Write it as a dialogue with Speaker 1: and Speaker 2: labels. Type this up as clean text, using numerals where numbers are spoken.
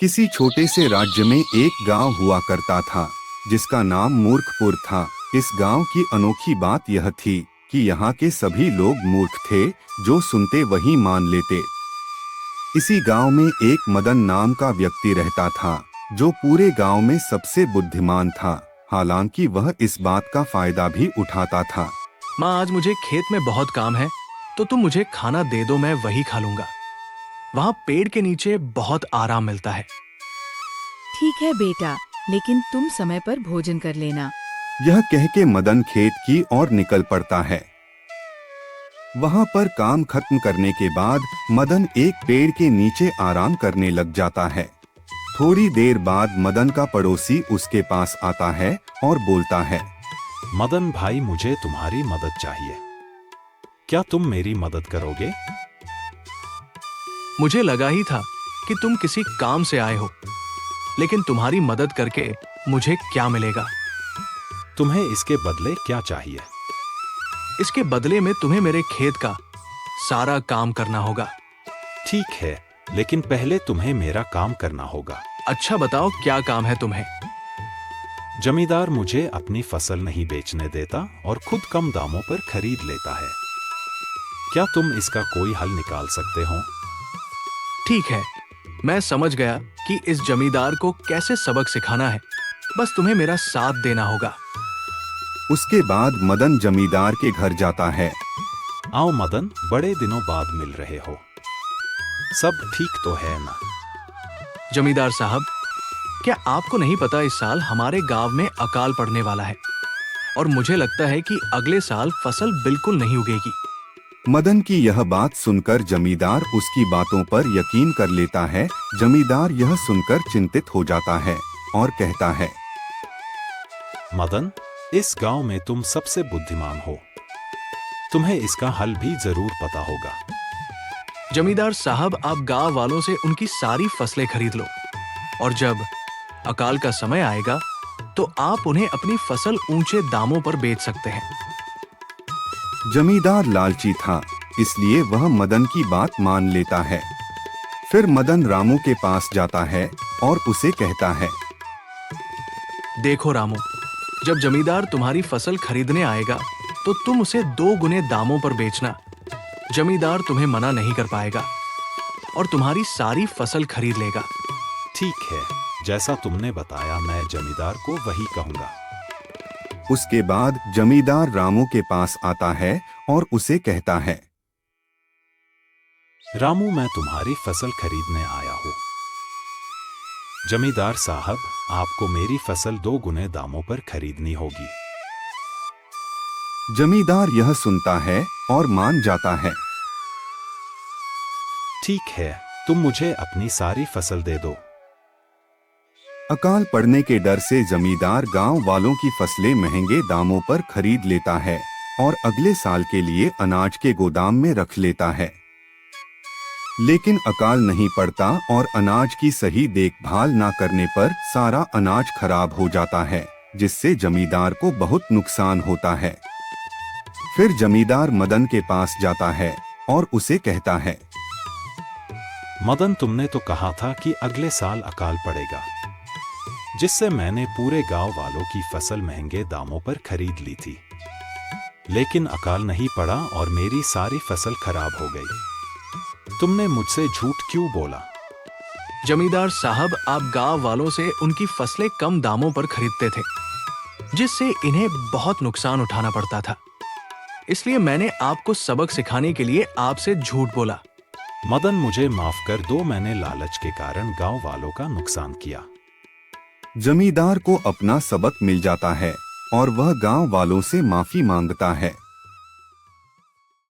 Speaker 1: किसी छोटे से राज्य में एक गांव हुआ करता था जिसका नाम मूर्खपुर था। इस गांव की अनोखी बात यह थी कि यहाँ के सभी लोग मूर्ख थे, जो सुनते वही मान लेते। इसी गांव में एक मदन नाम का व्यक्ति रहता था जो पूरे गांव में सबसे बुद्धिमान था। हालांकि वह इस बात का फायदा भी उठाता था।
Speaker 2: माँ, आज मुझे खेत में बहुत काम है, तो तुम मुझे खाना दे दो, मैं वही खा लूंगा। वहाँ पेड़ के नीचे बहुत आराम मिलता है।
Speaker 3: ठीक है बेटा, लेकिन तुम समय पर भोजन कर लेना।
Speaker 1: यह कह के मदन खेत की ओर निकल पड़ता है। वहाँ पर काम खत्म करने के बाद मदन एक पेड़ के नीचे आराम करने लग जाता है। थोड़ी देर बाद मदन का पड़ोसी उसके पास आता है और बोलता है,
Speaker 4: मदन भाई, मुझे तुम्हारी मदद चाहिए। क्या तुम मेरी मदद करोगे?
Speaker 2: मुझे लगा ही था कि तुम किसी काम से आए हो, लेकिन तुम्हारी मदद करके मुझे क्या मिलेगा?
Speaker 4: तुम्हें इसके बदले क्या चाहिए?
Speaker 2: इसके बदले में तुम्हें मेरे खेत का सारा काम करना होगा।
Speaker 4: ठीक है, लेकिन पहले तुम्हें मेरा काम करना होगा।
Speaker 2: अच्छा बताओ, क्या काम है तुम्हें?
Speaker 4: जमींदार मुझे अपनी फसल नहीं बेचने देता और खुद कम दामों पर खरीद लेता है। क्या तुम इसका कोई हल निकाल सकते हो?
Speaker 2: ठीक है, मैं समझ गया कि इस जमींदार को कैसे सबक सिखाना है। बस तुम्हें मेरा साथ देना होगा।
Speaker 1: उसके बाद मदन जमींदार के घर जाता है।
Speaker 4: आओ मदन, बड़े दिनों बाद मिल रहे हो। सब ठीक तो है ना?
Speaker 2: जमींदार साहब, क्या आपको नहीं पता इस साल हमारे गांव में अकाल पड़ने वाला है और मुझे लगता है कि अगले साल फसल बिल्कुल नहीं उगेगी।
Speaker 1: मदन की यह बात सुनकर जमींदार उसकी बातों पर यकीन कर लेता है। जमींदार यह सुनकर चिंतित हो जाता है और कहता है,
Speaker 4: मदन, इस गांव में तुम सबसे बुद्धिमान हो। तुम्हें इसका हल भी जरूर पता होगा।
Speaker 2: जमींदार साहब, आप गांव वालों से उनकी सारी फसलें खरीद लो और जब अकाल का समय आएगा तो आप उन्हें अपनी फसल ऊंचे दामों पर बेच सकते हैं।
Speaker 1: जमींदार लालची था, इसलिए वह मदन की बात मान लेता है। फिर मदन रामू के पास जाता है और उसे कहता है,
Speaker 2: देखो रामू, जब जमींदार तुम्हारी फसल खरीदने आएगा तो तुम उसे 2 गुने दामों पर बेचना। जमींदार तुम्हें मना नहीं कर पाएगा और तुम्हारी सारी फसल खरीद लेगा।
Speaker 4: ठीक है, जैसा तुमने बताया मैं जमींदार को वही कहूंगा।
Speaker 1: उसके बाद जमींदार रामू के पास आता है और उसे कहता है,
Speaker 4: रामू, मैं तुम्हारी फसल खरीदने आया हूँ। जमींदार साहब, आपको मेरी फसल 2 गुने दामों पर खरीदनी होगी।
Speaker 1: जमींदार यह सुनता है और मान जाता है।
Speaker 4: ठीक है, तुम मुझे अपनी सारी फसल दे दो।
Speaker 1: अकाल पड़ने के डर से जमींदार गांव वालों की फसलें महंगे दामों पर खरीद लेता है और अगले साल के लिए अनाज के गोदाम में रख लेता है। लेकिन अकाल नहीं पड़ता और अनाज की सही देखभाल न करने पर सारा अनाज खराब हो जाता है, जिससे जमींदार को बहुत नुकसान होता है। फिर जमींदार मदन के पास जाता है और उसे कहता है,
Speaker 4: मदन, तुमने तो कहा था कि अगले साल अकाल पड़ेगा, जिससे मैंने पूरे गांव वालों की फसल महंगे दामों पर खरीद ली थी। लेकिन अकाल नहीं पड़ा और मेरी सारी फसल खराब हो गई। तुमने मुझसे झूठ क्यों बोला?
Speaker 2: जमींदार साहब, आप गांव वालों से उनकी फसलें कम दामों पर खरीदते थे, जिससे इन्हें बहुत नुकसान उठाना पड़ता था। इसलिए मैंने आपको सबक सिखाने के लिए आपसे झूठ बोला।
Speaker 4: मदन, मुझे माफ कर दो, मैंने लालच के कारण गांव वालों का नुकसान किया।
Speaker 1: जमींदार को अपना सबक मिल जाता है और वह गांव वालों से माफी मांगता है।